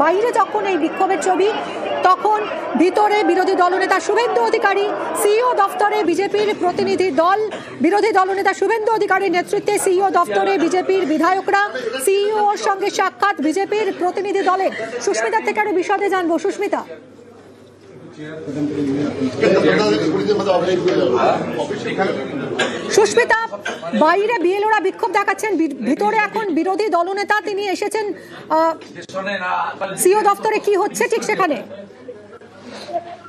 বাইরে যখন এই বিক্ষোভের ছবি, তখন ভিতরে বিরোধী দলনেতা শুভেন্দু অধিকারী, সিইও দফতরে বিজেপির প্রতিনিধি দল, বিরোধী দলনেতা শুভেন্দু অধিকারীর নেতৃত্বে সিইও দফতরে বিজেপির বিধায়করা, সিইওর সঙ্গে সাক্ষাৎ বিজেপির প্রতিনিধি দলের। সুস্মিতার থেকে আরো বিশদে জানবো। সুস্মিতা, সুস্মিতা, বাইরে বিএলওরা বিক্ষোভ দেখাচ্ছেন, ভিতরে এখন বিরোধী দলনেতা তিনি এসেছেন সিইও দফতরে, কি হচ্ছে ঠিক সেখানে?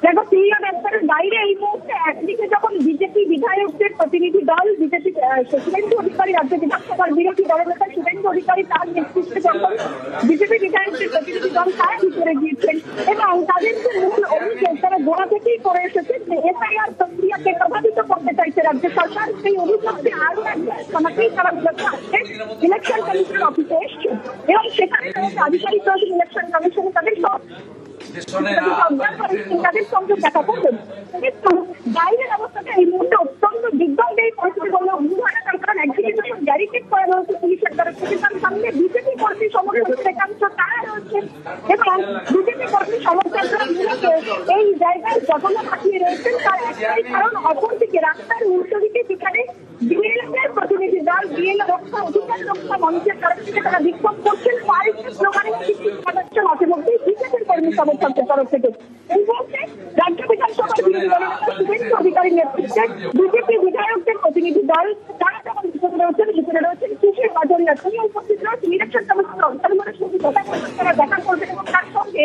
দেখো, সিইও দপ্তরের বাইরে এই মুহূর্তে একদিকে যখন বিজেপি বিধায়কদের প্রতিনিধি দল, বিজেপি শুভেন্দু অধিকারী, রাজ্য বিধানসভার বিরোধী দলনেতা শুভেন্দু অধিকারী তার নেতৃত্বে যখন বিজেপি বিধায়কদের প্রতিনিধি দল তারা ভিতরে গিয়েছেন এবং তাদের যে মূল অভিযোগ তারা গোড়া থেকেই করে এসেছে যে এসআইআর প্রক্রিয়াকে প্রভাবিত করতে চাইছে রাজ্য সরকার, সেই অভিযোগকে আরো একবার শোনাতেই তারা মূলত আজকে ইলেকশন কমিশনের অফিসে এসছেন এবং সেখানে আধিকারিক ইলেকশন কমিশনে তাদের তাদের সঙ্গে দেখা করবেন। বাইরের অবস্থাটা এই মুহূর্তে অত্যন্ত দিগ্বন্দেই পরিস্থিতি বলে অভিযোগ হয় না, তার কারণ একদিকে যখন ব্যারিকেড করা রয়েছে পুলিশের তরফ থেকে, তার সামনে বিজেপি কর্মী সমর্থকদের একাংশ তারা রয়েছে এবং বিজেপি কর্মী সমর্থকরা মূলত এই জায়গায় যখন পাঠিয়ে রয়েছেন তার একটাই কারণ, অপরদিকে রাস্তার উল্টো দিকে যেখানে বিএলএর প্রতিনিধি দল, বিএলএ রক্ষা অধিকার রক্ষা মঞ্চের তরফ থেকে তারা বিক্ষোভ করছেন, পাল্টে স্লোগানে কিছু জানাচ্ছেন মাঝে মধ্যেই বিজেপির কর্মী সমর্থকদের তরফ থেকে। এই মুহূর্তে রাজ্য বিধানসভার বিরোধী দলনেতা শুভেন্দু অধিকারীর নেতৃত্বে বিজেপি বিধায়কদের প্রতিনিধি দল তারা যখন ভিতরে রয়েছেন কিসের বাজরিয়া তিনি উপস্থিত রয়েছেন ইলেকশন কমিশনের অবজারভারের সঙ্গে কথা বলছেন, তারা দেখা করবেন এবং তার সঙ্গে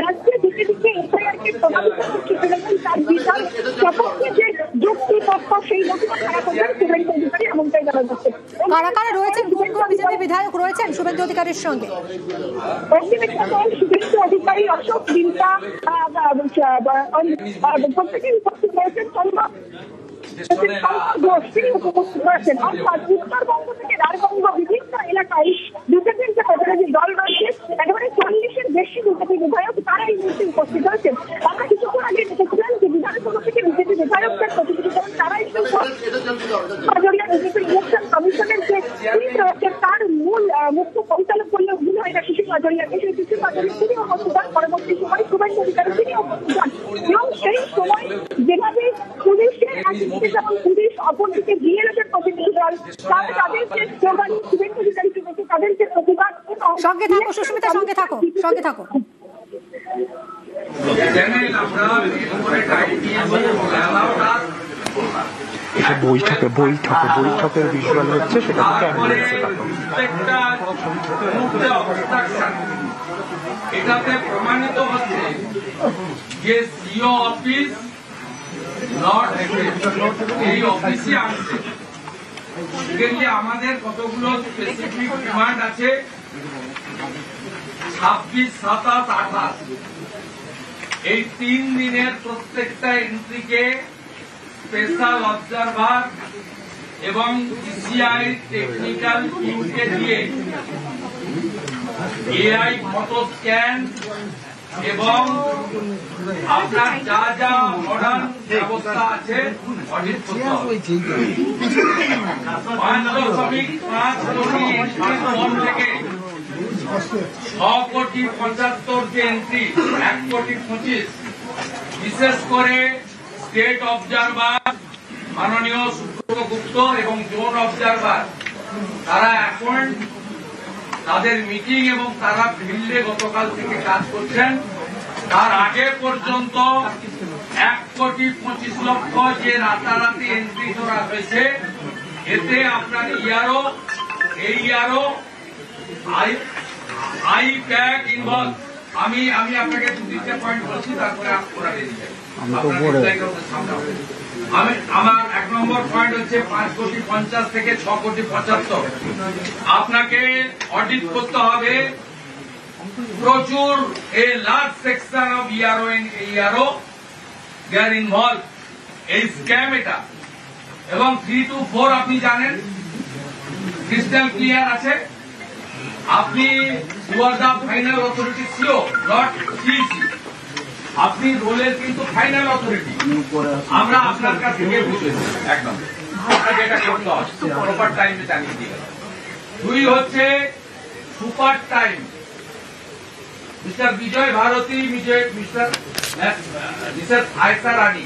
রাজ্যে দিকে দিকে এসআইআরকে প্রভাবিত করছে এবং তার বিচার সপক্ষে যে যুক্তি তথ্য সেই নথিটা তারা করবেন শুভেন্দু অধিকারী, এমনটাই জানা যাচ্ছে। কারা কারা রয়েছেন, কোন কোন বিজেপি বিধায়ক রয়েছেন শুভেন্দু অধিকারীর সঙ্গে? শুভেন্দু অধিকারী, অশোক দিনকা প্রত্যেকেই উপস্থিত রয়েছেন, উত্তরবঙ্গ থেকে রাজবঙ্গ বিভিন্ন এলাকায় বিজেপির যে প্রতিনিধি দল রয়েছে একেবারে 40-এর বেশি বিজেপি বিধায়ক তারা এই মুহূর্তে উপস্থিত রয়েছেন। আমরা কিছুক্ষণ আগে দেখেছিলাম যে বিধানসভা থেকে বিজেপি বিধায়কদের প্রতিনিধি দল তারা বিজেপির ইলেকশন কমিশনের যে রয়েছে তার মূল মুখ্য পরিচালক বললে ভুল হয় না, শিশির মাজরিয়াকে, সেই শিশির মাজরিয়া তিনি উপস্থিত হন, পরবর্তী সময় শুভেন্দু অধিকারী তিনি উপস্থিত হন এবং সেই সময় যেভাবে পুলিশের একদিকে যেমন পুলিশ অপরদিকে বিএলএর প্রতিনিধি দল তারা তাদের যে স্লোগান শুভেন্দু অধিকারীকে দেখে তাদের যে প্রতিবাদ। সঙ্গে থাকো সুস্মিতা, সঙ্গে থাকো, সঙ্গে থাকো। বৈঠকের ভিজুয়াল হচ্ছে, সেটা এটাতে প্রমাণিত হচ্ছে যে সিও অফিস নট এই অফিসে আসছে। আমাদের কতগুলো স্পেসিফিক ডিমান্ড আছে, 26, 27, 28 এই 3 দিনের প্রত্যেকটা এন্ট্রিকে স্পেশাল অবজারভার এবং ইসিআই টেকনিক্যাল টিমকে দিয়ে এআই ফটো স্ক্যান এবং আপনার যা যা মডার্ন ব্যবস্থা আছে অডিট করতে হবে। 5.5 থেকে 6,75,00,000 যে এন্ট্রি 1,25,00,000 বিশেষ করে স্টেট অবজারভার মাননীয় সুব্রত গুপ্ত এবং জোন অবজারভার তারা এখন তাদের মিটিং এবং তারা ফিল্ডে গতকাল থেকে কাজ করছেন। তার আগে পর্যন্ত 1,25,00,000 যে রাতারাতি এন্ট্রি করা হয়েছে, এতে আপনার ইয়ারও এই ইয়ারও আই প্যাক ইনভলভ। আমি আপনাকে 2-3টে পয়েন্ট বলছি, তারপরে আপনারা আমার 1 নম্বর পয়েন্ট হচ্ছে 5,50,00,000 থেকে 6,75,00,000 আপনাকে অডিট করতে হবে। প্রচুর a large section of your your they are involve এই স্ক্যাম এটা, এবং 3 to 4 আপনি জানেন ক্রিস্টাল ক্লিয়ার আছে। আপনি you are the final authority CEO not CEC, আপনি রোলের কিন্তু ফাইনাল অথরিটি। আমরা আপনার কাছ থেকে বুঝেছি একদম আপনাকে এটা করতে হবে প্রপার টাইমে জানিয়ে দিয়ে। 2 হচ্ছে সুপার টাইম। মিস্টার বিজয় ভারতী, মিসেস আয়সা রানী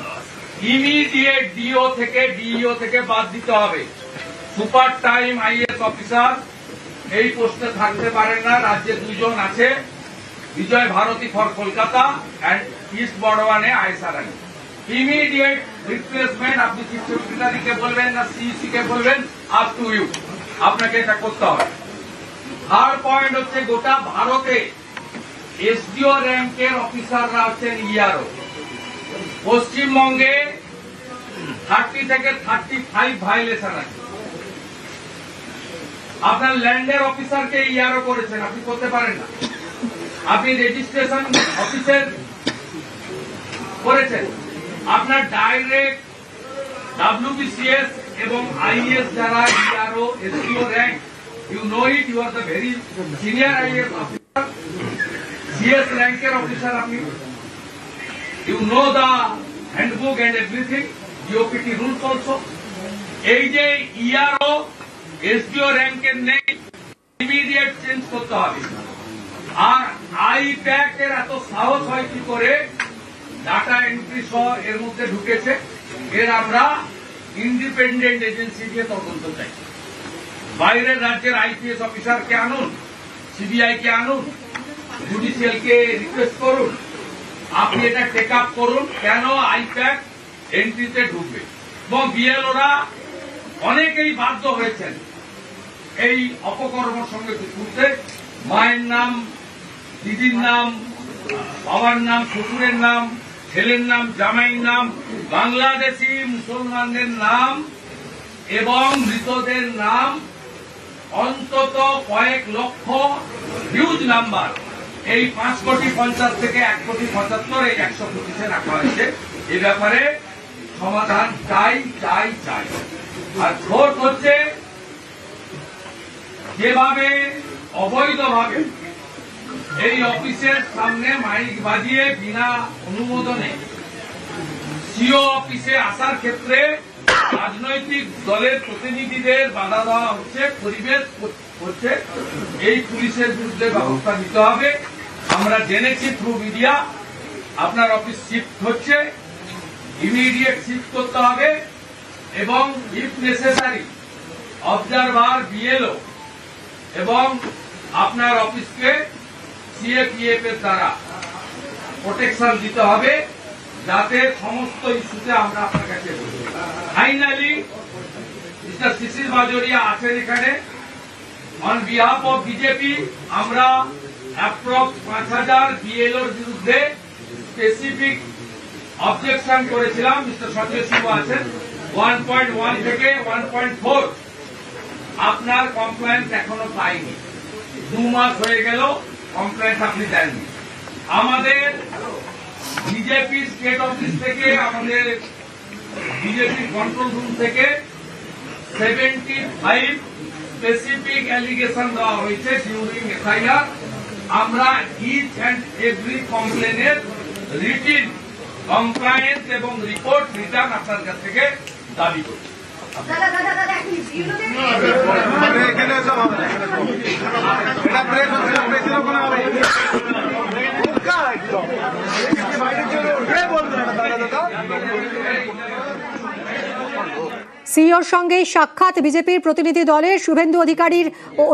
ইমিডিয়েট ডিও থেকে বাদ দিতে হবে। সুপার টাইম আইএস অফিসার এই পোস্টে থাকতে পারেন না। রাজ্যে দুজন আছে, Vijay Bharti for Kolkata and east বর্ধমানে আয়সা রানী। ইমিডিয়েট রিপ্লেসমেন্ট আপনি চিফ সেক্রেটারিকে বলবেন না সিইসি কে বলবেন, আপ টু ইউ, আপনাকে এটা করতে হবে। থার্ড পয়েন্ট হচ্ছে গোটা ভারতে এসডিও র্যাঙ্কের অফিসাররা হচ্ছেন ইআরও। পশ্চিমবঙ্গে 30 থেকে 35 ভাইলেশন আছে। আপনার ল্যান্ডের অফিসারকে ইআরও করেছেন, আপনি করতে পারেন না। আপনি রেজিস্ট্রেশন অফিসের করেছেন, আপনার ডাইরেক্ট WBCS এবং IAS যারা ERO SDO rank, you know it, you are the very senior IAS officer, CS র্যাঙ্কের অফিসার আপনি, you know the handbook and everything, DOPT rules also. এই যে ইআরও এসডিও র্যাঙ্কের নেই, ইমিডিয়েট চেঞ্জ করতে হবে। আর আইপ্যাক এর এত সাহস হয় কি করে, ডাটা এন্ট্রি সহ এর মধ্যে ঢুকেছে, এর আমরা ইন্ডিপেন্ডেন্ট এজেন্সি দিয়ে তদন্ত চাই। বাইরের রাজ্যের IPS অফিসারকে আনুন, CBI কে আনুন, জুডিশিয়াল কে রিকোয়েস্ট করুন, আপনি এটা টেক আপ করুন, কেন আইপ্যাক এন্ট্রিতে ঢুকবে। এবং বিএলওরা অনেকেই বাধ্য হয়েছেন এই অপকর্মের সঙ্গে ঘুরতে। মায়ের নাম, দিদির নাম, বাবার নাম, শ্বশুরের নাম, ছেলের নাম, জামাইয়ের নাম, বাংলাদেশি মুসলমানদের নাম এবং মৃতদের নাম অন্তত কয়েক লক্ষ, হিউজ নাম্বার, এই 5,50,00,000 থেকে 1,75,00,000 এই 125-এ রাখা হয়েছে। এ ব্যাপারে সমাধান চাই। আর ফোর্থ হচ্ছে, যেভাবে অবৈধভাবে এই অফিসের সামনে মাইক বাজিয়ে বিনা অনুমোদনে সিও অফিসে আসার ক্ষেত্রে রাজনৈতিক দলের প্রতিনিধিদের বাধা দেওয়া হচ্ছে, পরিবেশ হচ্ছে, এই পুলিশের বিরুদ্ধে ব্যবস্থা নিতে হবে। আমরা জেনেছি থ্রু মিডিয়া, আপনার অফিস শিফট হচ্ছে, ইমিডিয়েট শিফট করতে হবে এবং ইফ নেসেসারি অবজারভার, বিএলও এবং আপনার অফিসকে CAPF এর দ্বারা প্রোটেকশন দিতে হবে, যাতে সমস্ত ইস্যুতে আমরা আপনার কাছে বলি। ফাইনালি মিস্টার শিশির বাজোরিয়া আছেন এখানে। অন বিহাফ অফ বিজেপি আমরা অ্যাপ্রক্স 5,000 বিএলওর বিরুদ্ধে স্পেসিফিক অবজেকশন করেছিলাম। মিস্টার সঞ্জয় সিংহ আছেন। 1.1 থেকে 1.4 আপনার কমপ্লেন্স এখনো পাইনি, 2 মাস হয়ে গেল কমপ্লেন্স আপনি দেননি। আমাদের বিজেপি স্টেট অফিস থেকে, আমাদের বিজেপি কন্ট্রোল রুম থেকে 75 স্পেসিফিক অ্যালিগেশন দেওয়া হয়েছে ডিউরিং FIR। আমরা ইচ অ্যান্ড এভরি কমপ্লেনের রিটিন কমপ্লায়েন্স এবং রিপোর্ট রিটার্ন আপনার কাছ থেকে দাবি করছি। সিইওর সঙ্গে সাক্ষাৎ বিজেপির প্রতিনিধি দলের শুভেন্দু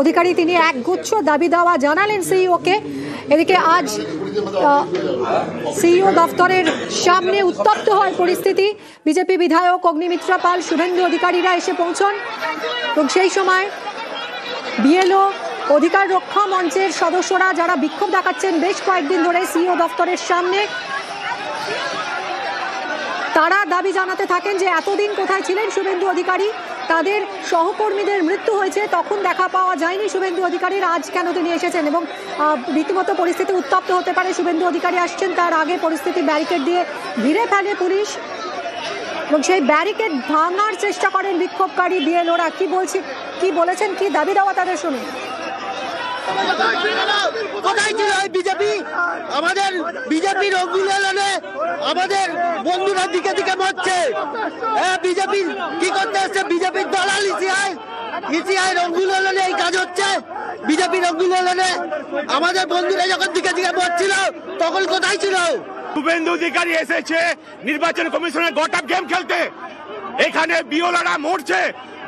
অধিকারী তিনি একগুচ্ছ দাবি দেওয়া জানালেন সিইওকে। এদিকে আজ সিইও দফতরের সামনে উত্তপ্ত হয় পরিস্থিতি। বিজেপি বিধায়ক অগ্নিমিত্রা পাল, শুভেন্দু অধিকারীরা এসে পৌঁছন এবং সেই সময় বিএলও, অধিকার রক্ষা মঞ্চের সদস্যরা যারা বিক্ষোভ দেখাচ্ছেন বেশ কয়েকদিন ধরে সিইও দফতরের সামনে, তারা দাবি জানাতে থাকেন যে এতদিন কোথায় ছিলেন শুভেন্দু অধিকারী। তাদের সহকর্মীদের মৃত্যু হয়েছে, তখন দেখা পাওয়া যায়নি শুভেন্দু অধিকারীর, আজ কেন তিনি এসেছেন। এবং রীতিমতো পরিস্থিতি উত্তপ্ত হতে পারে। শুভেন্দু অধিকারী আসছেন, তার আগে পরিস্থিতি ব্যারিকেড দিয়ে ঘিরে ফেলে পুলিশ এবং সেই ব্যারিকেড ভাঙার চেষ্টা করেন বিক্ষোভকারী বিএলওরা। কি বলেছেন, কি দাবি দেওয়া তাদের শুনুন। কোথায় ছিল বিজেপি? আমাদের বিজেপির অগ্নিলালনে আমাদের বন্ধুরা দিকে দিকে মরছে। বিজেপি কি করতে এসছে? বিজেপির দলালি সিআই ইসিআই রঙ্গুলনে এই কাজ হচ্ছে, বিজেপি রঙ্গুলনে আমাদের বন্ধুরা যখন দিকে দিকে মরছিল তখন কোথায় ছিল? শুভেন্দু অধিকারী এসেছে নির্বাচন কমিশনের গট-আপ গেম খেলতে। এখানে বিএলওরা মরছে,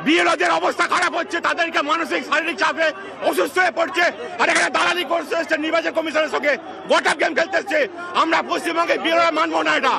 বিএলওদের অবস্থা খারাপ হচ্ছে, তাদেরকে মানসিক শারীরিক চাপে অসুস্থ হয়ে পড়ছে, আর এখানে দালালি করতে এসছে নির্বাচন কমিশনের সঙ্গে গট-আপ গেম খেলতে এসছে। আমরা পশ্চিমবঙ্গে বিএলওরা মানবো না এটা।